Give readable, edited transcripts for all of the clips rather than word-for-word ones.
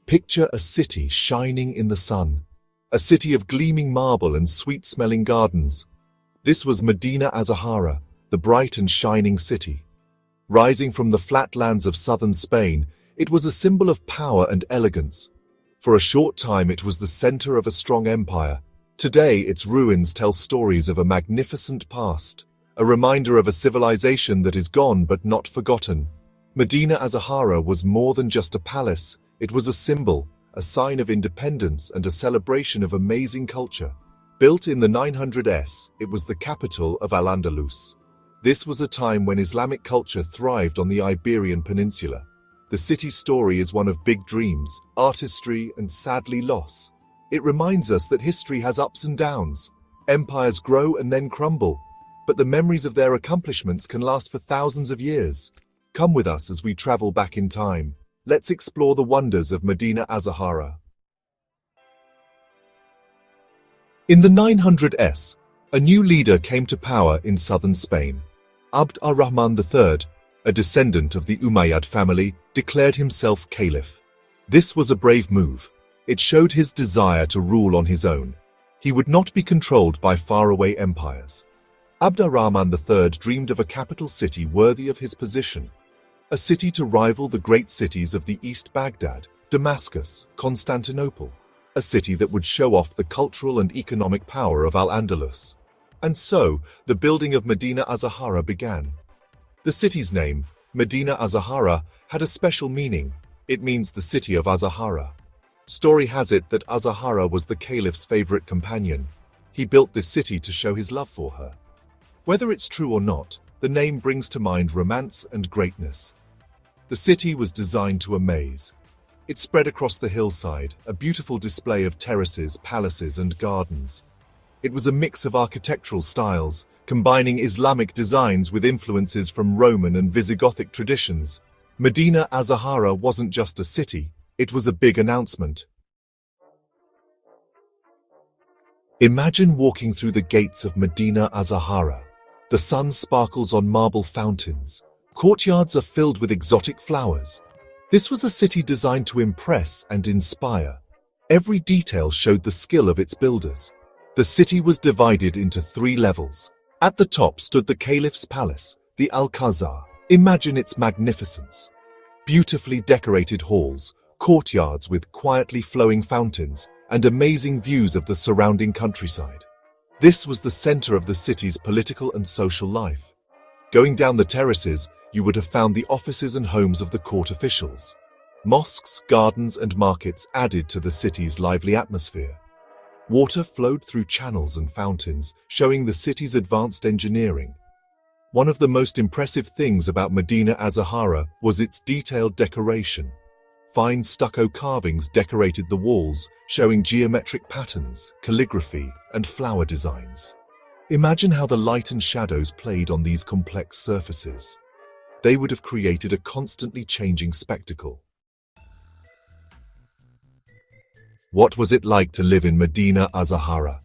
Picture a city shining in the sun, a city of gleaming marble and sweet-smelling gardens. This was Medina Azahara, the bright and shining city. Rising from the flatlands of southern Spain, it was a symbol of power and elegance. For a short time it was the center of a strong empire. Today its ruins tell stories of a magnificent past, a reminder of a civilization that is gone but not forgotten. Medina Azahara was more than just a palace. It was a symbol, a sign of independence and a celebration of amazing culture. Built in the 900s, it was the capital of Al-Andalus. This was a time when Islamic culture thrived on the Iberian Peninsula. The city's story is one of big dreams, artistry, and sadly loss. It reminds us that history has ups and downs. Empires grow and then crumble, but the memories of their accomplishments can last for thousands of years. Come with us as we travel back in time. Let's explore the wonders of Medina Azahara. In the 900s, a new leader came to power in southern Spain. ar-Rahman III, a descendant of the Umayyad family, declared himself Caliph. This was a brave move. It showed his desire to rule on his own. He would not be controlled by faraway empires. ar-Rahman III dreamed of a capital city worthy of his position. A city to rival the great cities of the East: Baghdad, Damascus, Constantinople. A city that would show off the cultural and economic power of Al-Andalus. And so, the building of Medina Azahara began. The city's name, Medina Azahara, had a special meaning. It means the city of Azahara. Story has it that Azahara was the Caliph's favorite companion. He built this city to show his love for her. Whether it's true or not, the name brings to mind romance and greatness. The city was designed to amaze. It spread across the hillside, a beautiful display of terraces, palaces, and gardens. It was a mix of architectural styles, combining Islamic designs with influences from Roman and Visigothic traditions. Medina Azahara wasn't just a city, it was a big announcement. Imagine walking through the gates of Medina Azahara. The sun sparkles on marble fountains. Courtyards are filled with exotic flowers. This was a city designed to impress and inspire. Every detail showed the skill of its builders. The city was divided into 3 levels. At the top stood the Caliph's palace, the Alcazar. Imagine its magnificence. Beautifully decorated halls, courtyards with quietly flowing fountains, and amazing views of the surrounding countryside. This was the center of the city's political and social life. Going down the terraces, you would have found the offices and homes of the court officials. Mosques, gardens, and markets added to the city's lively atmosphere. Water flowed through channels and fountains, showing the city's advanced engineering. One of the most impressive things about Medina Azahara was its detailed decoration. Fine stucco carvings decorated the walls, showing geometric patterns, calligraphy, and flower designs. Imagine how the light and shadows played on these complex surfaces. They would have created a constantly changing spectacle. What was it like to live in Medina Azahara?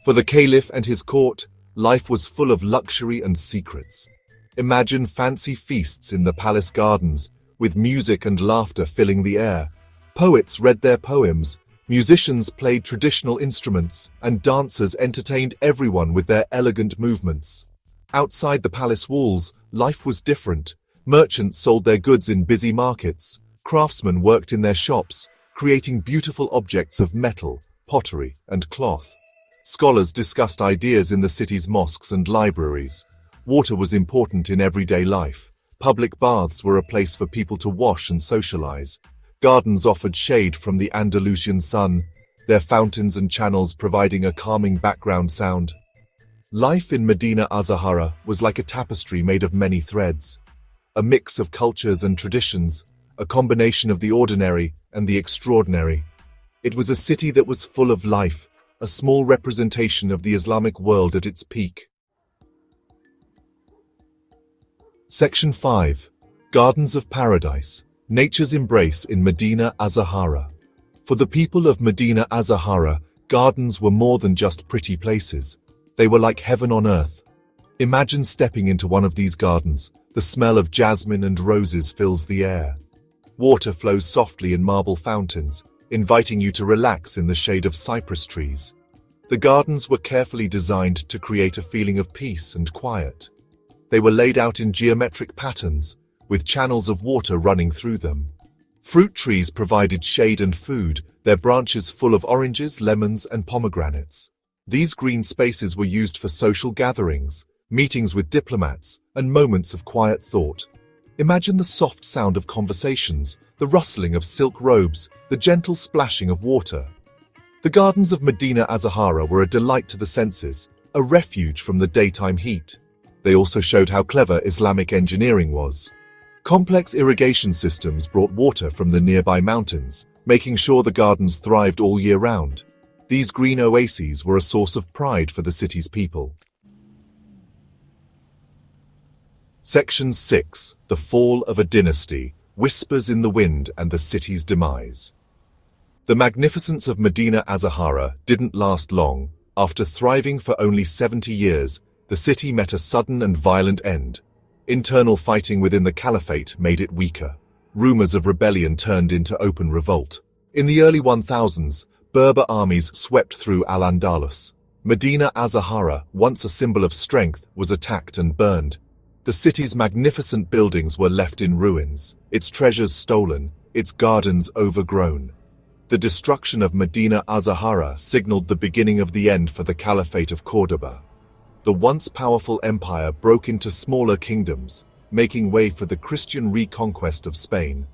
For the Caliph and his court, life was full of luxury and secrets. Imagine fancy feasts in the palace gardens, with music and laughter filling the air. Poets read their poems, musicians played traditional instruments, and dancers entertained everyone with their elegant movements. Outside the palace walls, life was different. Merchants sold their goods in busy markets. Craftsmen worked in their shops, creating beautiful objects of metal, pottery, and cloth. Scholars discussed ideas in the city's mosques and libraries. Water was important in everyday life. Public baths were a place for people to wash and socialize. Gardens offered shade from the Andalusian sun, their fountains and channels providing a calming background sound. Life in Medina Azahara was like a tapestry made of many threads. A mix of cultures and traditions, a combination of the ordinary and the extraordinary. It was a city that was full of life, a small representation of the Islamic world at its peak. Section 5. Gardens of Paradise. Nature's embrace in Medina Azahara. For the people of Medina Azahara, gardens were more than just pretty places. They were like heaven on earth. Imagine stepping into one of these gardens. The smell of jasmine and roses fills the air. Water flows softly in marble fountains, inviting you to relax in the shade of cypress trees. The gardens were carefully designed to create a feeling of peace and quiet. They were laid out in geometric patterns, with channels of water running through them. Fruit trees provided shade and food, their branches full of oranges, lemons, and pomegranates. These green spaces were used for social gatherings, meetings with diplomats, and moments of quiet thought. Imagine the soft sound of conversations, the rustling of silk robes, the gentle splashing of water. The gardens of Medina Azahara were a delight to the senses, a refuge from the daytime heat. They also showed how clever Islamic engineering was. Complex irrigation systems brought water from the nearby mountains, making sure the gardens thrived all year round. These green oases were a source of pride for the city's people. Section 6. The Fall of a Dynasty, Whispers in the Wind and the City's Demise. The magnificence of Medina Azahara didn't last long. After thriving for only 70 years, the city met a sudden and violent end. Internal fighting within the Caliphate made it weaker. Rumors of rebellion turned into open revolt. In the early 1000s, Berber armies swept through Al-Andalus. Medina Azahara, once a symbol of strength, was attacked and burned. The city's magnificent buildings were left in ruins, its treasures stolen, its gardens overgrown. The destruction of Medina Azahara signaled the beginning of the end for the Caliphate of Córdoba. The once powerful empire broke into smaller kingdoms, making way for the Christian reconquest of Spain.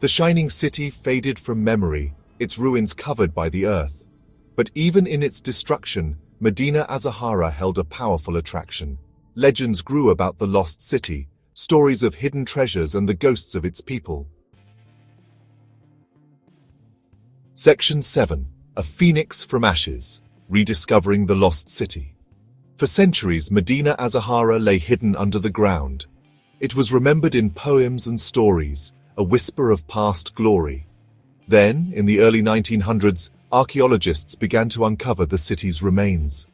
The shining city faded from memory, its ruins covered by the earth. But even in its destruction, Medina Azahara held a powerful attraction. Legends grew about the lost city, stories of hidden treasures and the ghosts of its people. Section 7. A Phoenix from Ashes, Rediscovering the Lost City. For centuries, Medina Azahara lay hidden under the ground. It was remembered in poems and stories, a whisper of past glory. Then, in the early 1900s, archaeologists began to uncover the city's remains.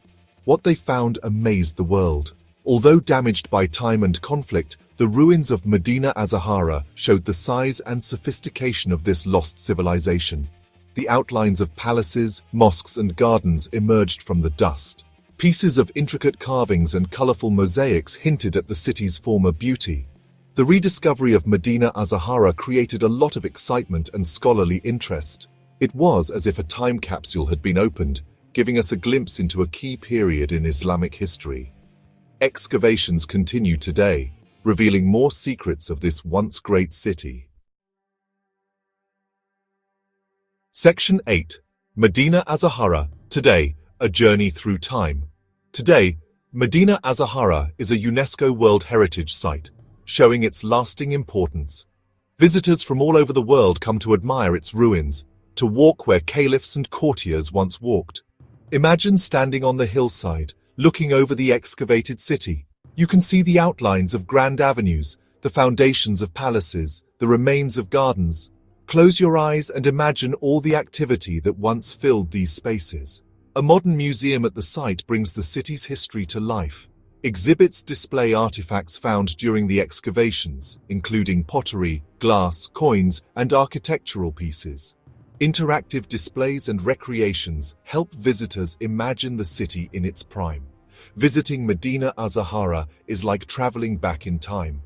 What they found amazed the world. Although damaged by time and conflict, the ruins of Medina Azahara showed the size and sophistication of this lost civilization. The outlines of palaces, mosques, and gardens emerged from the dust. Pieces of intricate carvings and colorful mosaics hinted at the city's former beauty. The rediscovery of Medina Azahara created a lot of excitement and scholarly interest. It was as if a time capsule had been opened, giving us a glimpse into a key period in Islamic history. Excavations continue today, revealing more secrets of this once great city. Section 8. Medina Azahara, Today, A Journey Through Time. Today, Medina Azahara is a UNESCO World Heritage Site, showing its lasting importance. Visitors from all over the world come to admire its ruins, to walk where caliphs and courtiers once walked. Imagine standing on the hillside, looking over the excavated city. You can see the outlines of grand avenues, the foundations of palaces, the remains of gardens. Close your eyes and imagine all the activity that once filled these spaces. A modern museum at the site brings the city's history to life. Exhibits display artifacts found during the excavations, including pottery, glass, coins, and architectural pieces. Interactive displays and recreations help visitors imagine the city in its prime. Visiting Medina Azahara is like traveling back in time.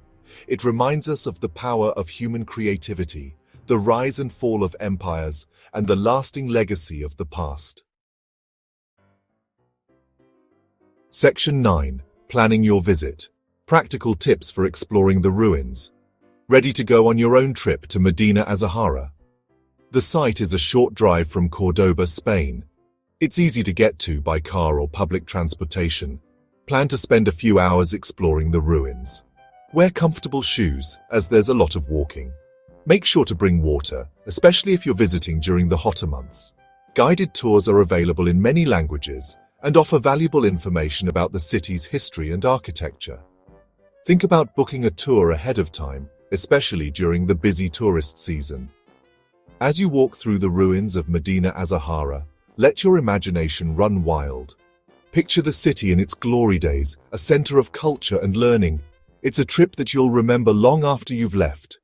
It reminds us of the power of human creativity, the rise and fall of empires, and the lasting legacy of the past. Section 9. Planning your visit. Practical tips for exploring the ruins. Ready to go on your own trip to Medina Azahara? The site is a short drive from Córdoba, Spain. It's easy to get to by car or public transportation. Plan to spend a few hours exploring the ruins. Wear comfortable shoes, as there's a lot of walking. Make sure to bring water, especially if you're visiting during the hotter months. Guided tours are available in many languages and offer valuable information about the city's history and architecture. Think about booking a tour ahead of time, especially during the busy tourist season. As you walk through the ruins of Medina Azahara, let your imagination run wild. Picture the city in its glory days, a center of culture and learning. It's a trip that you'll remember long after you've left.